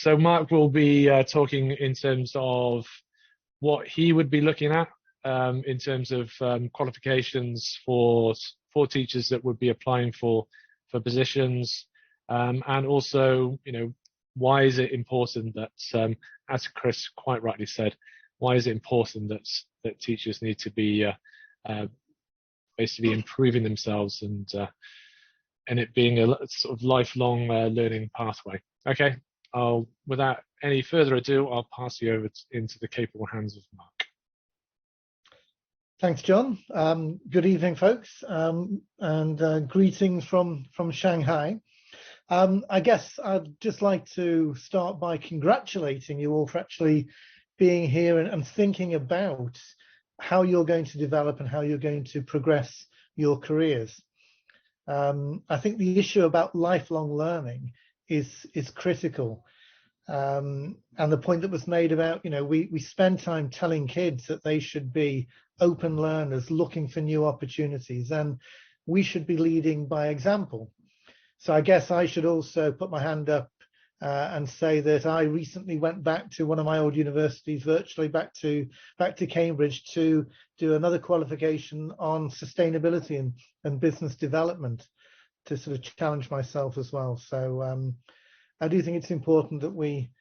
So Mark will be talking in terms of what he would be looking at in terms of qualifications for teachers that would be applying for positions, and also, why is it important that, as Chris quite rightly said, why is it important that teachers need to be basically improving themselves and it being a sort of lifelong learning pathway. Okay, without any further ado, I'll pass you over into the capable hands of Mark. Thanks, John. Good evening, folks, and greetings from Shanghai. I guess I'd just like to start by congratulating you all for actually being here and thinking about how you're going to develop and how you're going to progress your careers. I think the issue about lifelong learning is critical. And the point that was made about, we spend time telling kids that they should be open learners looking for new opportunities, and we should be leading by example. So I guess I should also put my hand up and say that I recently went back to one of my old universities, virtually back to Cambridge, to do another qualification on sustainability and business development, to sort of challenge myself as well. So I do think it's important that we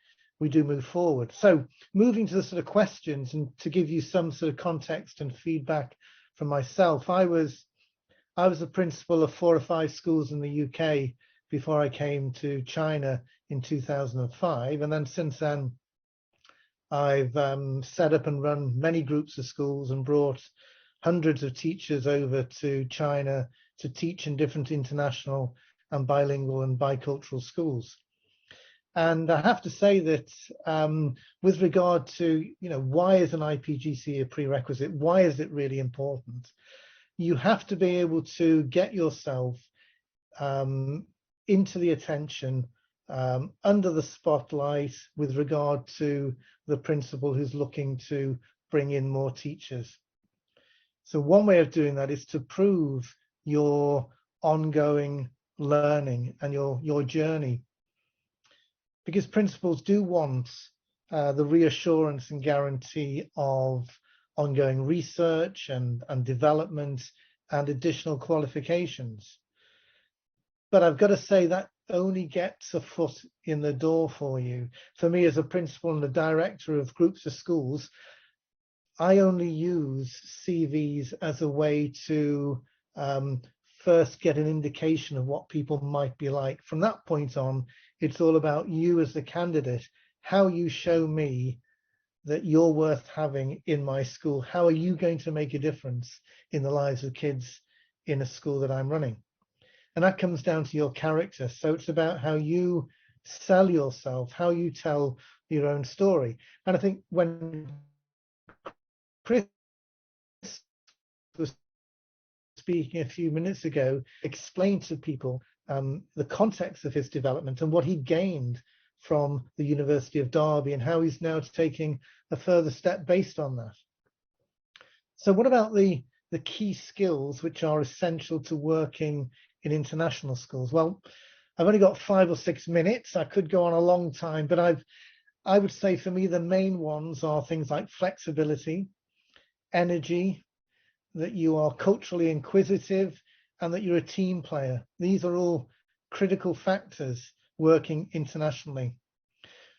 do move forward. So moving to the sort of questions, and to give you some sort of context and feedback from myself, I was a principal of 4 or 5 schools in the UK before I came to China in 2005, and then since then I've set up and run many groups of schools and brought hundreds of teachers over to China to teach in different international and bilingual and bicultural schools. And I have to say that with regard to, why is an IPGC a prerequisite? Why is it really important? You have to be able to get yourself into the attention, under the spotlight, with regard to the principal who's looking to bring in more teachers. So one way of doing that is to prove your ongoing learning and your journey, because principals do want the reassurance and guarantee of ongoing research and development and additional qualifications. But I've got to say that only gets a foot in the door for you. For me, as a principal and a director of groups of schools, I only use CVs as a way to first get an indication of what people might be like. From that point on, it's all about you as the candidate, how you show me that you're worth having in my school. How are you going to make a difference in the lives of kids in a school that I'm running? And that comes down to your character. So it's about how you sell yourself, how you tell your own story. And I think when Chris was speaking a few minutes ago, explained to people the context of his development and what he gained from the University of Derby and how he's now taking a further step based on that. So what about the key skills which are essential to working in international schools? Well, I've only got 5 or 6 minutes. I could go on a long time, but I would say for me the main ones are things like flexibility, energy, that you are culturally inquisitive, and that you're a team player. These are all critical factors working internationally.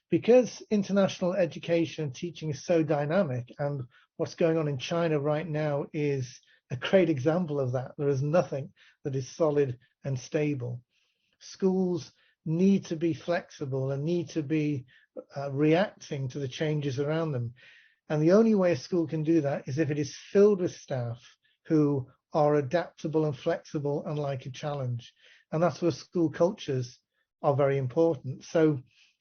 Because international education and teaching is so dynamic, and what's going on in China right now is a great example of that. There is nothing that is solid and stable. Schools need to be flexible and need to be reacting to the changes around them. And the only way a school can do that is if it is filled with staff who are adaptable and flexible and like a challenge. And that's where school cultures are very important. So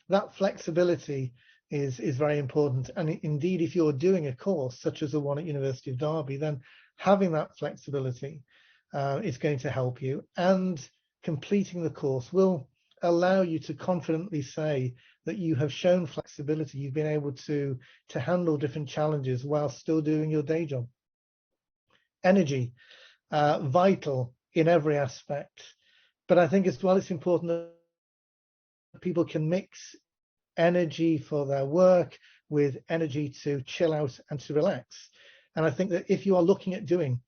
that flexibility is very important. And indeed, if you're doing a course such as the one at University of Derby, then having that flexibility is going to help you. And completing the course will allow you to confidently say that you have shown flexibility. You've been able to handle different challenges while still doing your day job. Energy, vital in every aspect. But I think as well, it's important that people can mix energy for their work, with energy to chill out and to relax. And I think that if you are looking at doing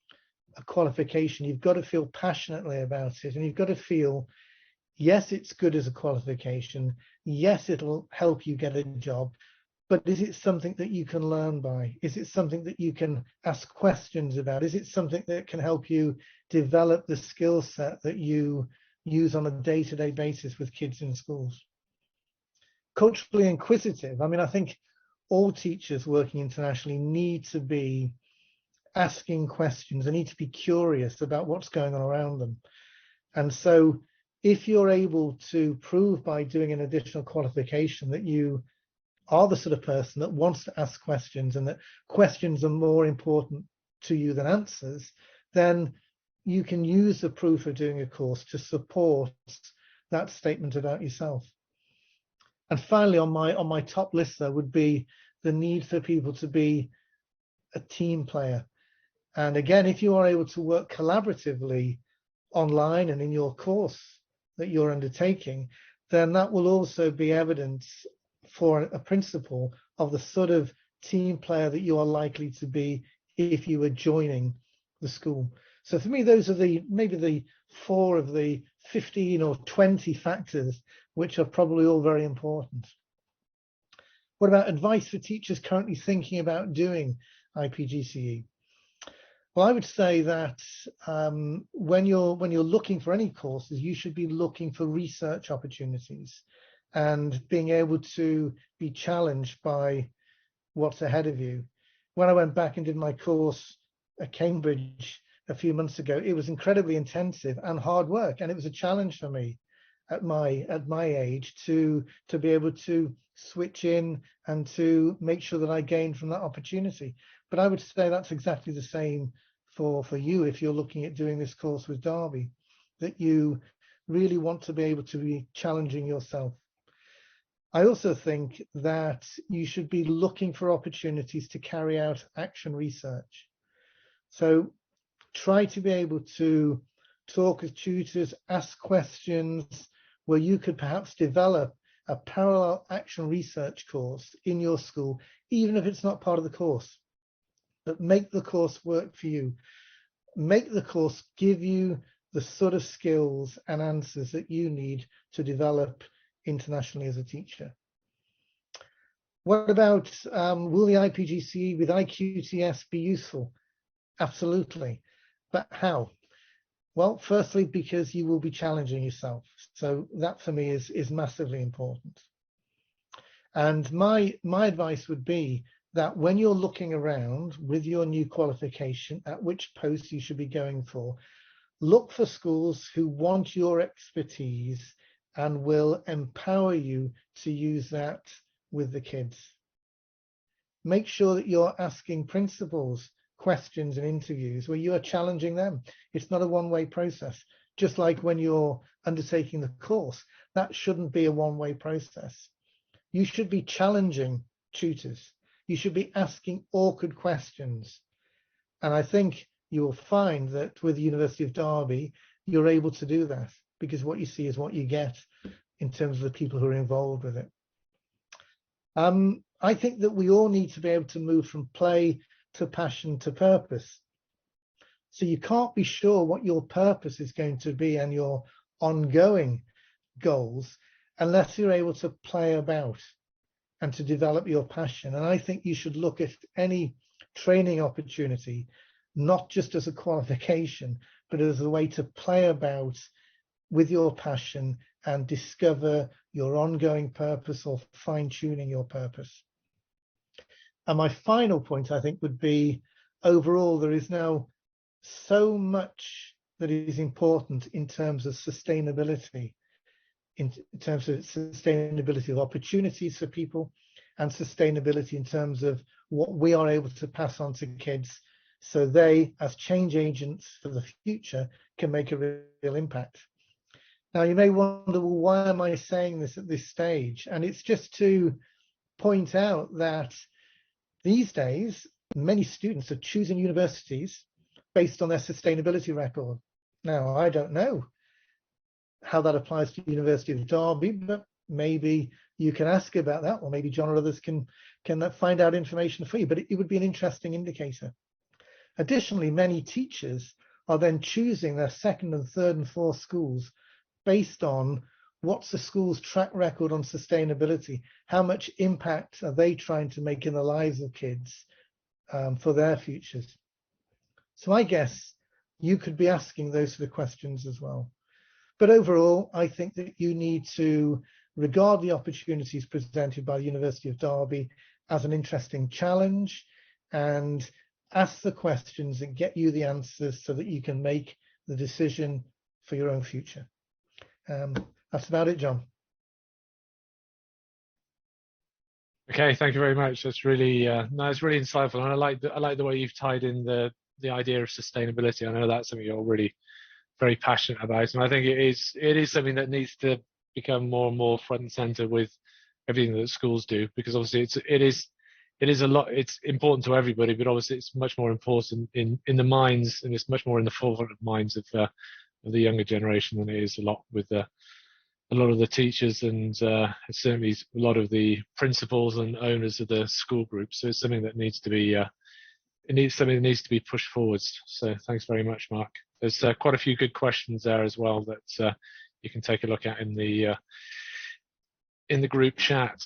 a qualification, you've got to feel passionately about it, and you've got to feel, yes, it's good as a qualification. Yes, it'll help you get a job, but is it something that you can learn by? Is it something that you can ask questions about? Is it something that can help you develop the skill set that you use on a day-to-day basis with kids in schools? Culturally inquisitive. I mean, I think all teachers working internationally need to be asking questions. They need to be curious about what's going on around them. And so if you're able to prove by doing an additional qualification that you are the sort of person that wants to ask questions, and that questions are more important to you than answers, then you can use the proof of doing a course to support that statement about yourself. And finally, on my top list, there would be the need for people to be a team player. And again, if you are able to work collaboratively online and in your course that you're undertaking, then that will also be evidence for a principal of the sort of team player that you are likely to be if you were joining the school. So for me, those are maybe the 4 of the 15 or 20 factors which are probably all very important. What about advice for teachers currently thinking about doing IPGCE? Well, I would say that when you're looking for any courses, you should be looking for research opportunities and being able to be challenged by what's ahead of you. When I went back and did my course at Cambridge a few months ago, it was incredibly intensive and hard work, and it was a challenge for me at my age to be able to switch in and to make sure that I gained from that opportunity. But I would say that's exactly the same for you if you're looking at doing this course with Derby, that you really want to be able to be challenging yourself. I also think that you should be looking for opportunities to carry out action research. So try to be able to talk with tutors, ask questions where you could perhaps develop a parallel action research course in your school, even if it's not part of the course. But make the course work for you. Make the course give you the sort of skills and answers that you need to develop internationally as a teacher. What about will the IPGCE with IQTS be useful? Absolutely. But how? Well, firstly, because you will be challenging yourself. So that for me is massively important. And my advice would be that when you're looking around with your new qualification at which post you should be going for, look for schools who want your expertise and will empower you to use that with the kids. Make sure that you're asking principals questions in interviews where you are challenging them. It's not a one-way process. Just like when you're undertaking the course, that shouldn't be a one-way process. You should be challenging tutors. You should be asking awkward questions. And I think you will find that with the University of Derby, you're able to do that, because what you see is what you get in terms of the people who are involved with it. I think that we all need to be able to move from play to passion to purpose. So you can't be sure what your purpose is going to be and your ongoing goals unless you're able to play about and to develop your passion. And I think you should look at any training opportunity, not just as a qualification, but as a way to play about with your passion and discover your ongoing purpose or fine-tuning your purpose. And my final point, I think, would be overall, there is now so much that is important in terms of sustainability, in terms of sustainability of opportunities for people, and sustainability in terms of what we are able to pass on to kids so they, as change agents for the future, can make a real impact. Now, you may wonder, well, why am I saying this at this stage? And it's just to point out that these days, many students are choosing universities based on their sustainability record. Now, I don't know how that applies to the University of Derby, but maybe you can ask about that, or maybe John or others can find out information for you, but it would be an interesting indicator. Additionally, many teachers are then choosing their second and third and fourth schools based on what's the school's track record on sustainability, how much impact are they trying to make in the lives of kids for their futures. So I guess you could be asking those sort of questions as well. But overall, I think that you need to regard the opportunities presented by the University of Derby as an interesting challenge, and ask the questions and get you the answers so that you can make the decision for your own future. That's about it, John. Okay, thank you very much. That's really no, it's really insightful, and I like the way you've tied in the idea of sustainability. I know that's something you're really very passionate about, and I think it is something that needs to become more and more front and center with everything that schools do, because obviously it is a lot. It's important to everybody, but obviously it's much more important in the minds, and it's much more in the forefront of minds of the younger generation than it is a lot with a lot of the teachers and certainly a lot of the principals and owners of the school groups. So it's something that needs to be something that needs to be pushed forwards. So thanks very much, Mark. There's quite a few good questions there as well that you can take a look at in the group chat.